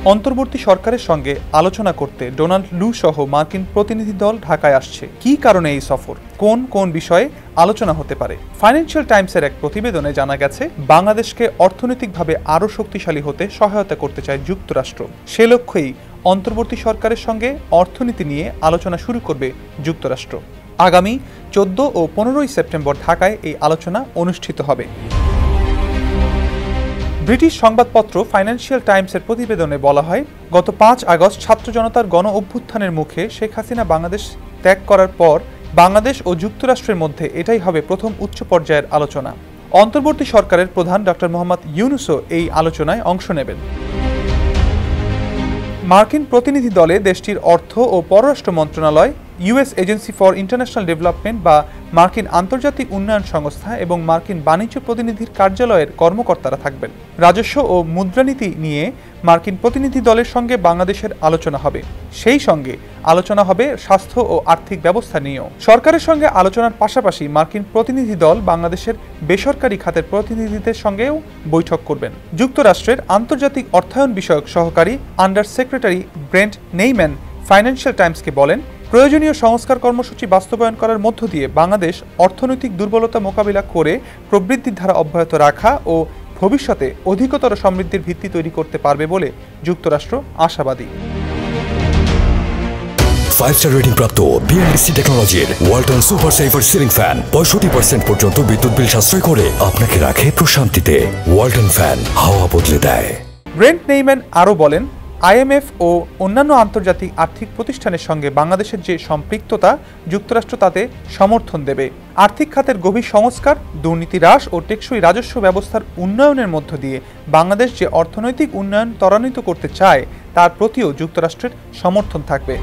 অন্তর্বর্তী সরকারের সঙ্গে আলোচনা করতে ডোনাল্ড লু সহ মার্কিন প্রতিনিধি দল ঢাকায় আসছে। কী কারণে এই সফর, কোন কোন বিষয়ে আলোচনা হতে পারে? ফাইন্যান্সিয়াল টাইমসের এক প্রতিবেদনে জানা গেছে, বাংলাদেশকে অর্থনৈতিকভাবে আরও শক্তিশালী হতে সহায়তা করতে চায় যুক্তরাষ্ট্র। সে লক্ষ্যেই অন্তর্বর্তী সরকারের সঙ্গে অর্থনীতি নিয়ে আলোচনা শুরু করবে যুক্তরাষ্ট্র। আগামী 14 ও 15 সেপ্টেম্বর ঢাকায় এই আলোচনা অনুষ্ঠিত হবে। ব্রিটিশ সংবাদপত্র ফাইন্যান্সিয়াল টাইমসের প্রতিবেদনে বলা হয়, গত 5 আগস্ট ছাত্র জনতার গণ অভ্যুত্থানের মুখে শেখ হাসিনা বাংলাদেশ ত্যাগ করার পর বাংলাদেশ ও যুক্তরাষ্ট্রের মধ্যে এটাই হবে প্রথম উচ্চ পর্যায়ের আলোচনা। অন্তর্বর্তী সরকারের প্রধান ডক্টর মোহাম্মদ ইউনূসও এই আলোচনায় অংশ নেবেন। মার্কিন প্রতিনিধি দলে দেশটির অর্থ ও পররাষ্ট্র মন্ত্রণালয়, US agency for international development বা মার্কিন আন্তর্জাতিক উন্নয়ন সংস্থা এবং মার্কিন বাণিজ্য প্রতিনিধির কার্যালয়ের কর্মকর্তারা থাকবেন। রাজস্ব ও মুদ্রানীতি নিয়ে মার্কিন প্রতিনিধি দলের সঙ্গে বাংলাদেশের আলোচনা হবে। সেই সঙ্গে আলোচনা হবে স্বাস্থ্য ও আর্থিক ব্যবস্থা নিয়েও। সরকারের সঙ্গে আলোচনার পাশাপাশি মার্কিন প্রতিনিধি দল বাংলাদেশের বেসরকারি খাতের প্রতিনিধিদের সঙ্গেও বৈঠক করবেন। যুক্তরাষ্ট্রের আন্তর্জাতিক অর্থায়ন বিষয়ক সহকারী under secretary Brent Neiman financial টাইমসকে বলেন, প্রয়োজনীয় সংস্কার কর্মসূচি বাস্তবায়ন করার মধ্য দিয়ে বাংলাদেশ অর্থনৈতিক দুর্বলতা মোকাবিলা করে প্রবৃদ্ধির ধারা অব্যাহত রাখা ও ভবিষ্যতে অধিকতর সমৃদ্ধির ভিত্তি তৈরি করতে পারবে বলে যুক্তরাষ্ট্র আশাবাদী। 5-স্টার রেটিং প্রাপ্ত বিএলডিসি টেকনোলজির Walton super saver ceiling fan 65% পর্যন্ত বিদ্যুৎ বিল সাশ্রয় করে আপনাকে রাখে প্রশান্তিতে। ওয়ালটন ফ্যান হাওয়া বদলে দেয়। ব্রেন্ট নেইম্যান আরও বলেন, আইএমএফ ও অন্যান্য আন্তর্জাতিক আর্থিক প্রতিষ্ঠানের সঙ্গে বাংলাদেশের যে সম্পৃক্ততা, যুক্তরাষ্ট্র তাতে সমর্থন দেবে। আর্থিক খাতের গভীর সংস্কার, দুর্নীতি হ্রাস ও টেকসই রাজস্ব ব্যবস্থার উন্নয়নের মধ্য দিয়ে বাংলাদেশ যে অর্থনৈতিক উন্নয়ন ত্বরান্বিত করতে চায় তার প্রতিও যুক্তরাষ্ট্রের সমর্থন থাকবে।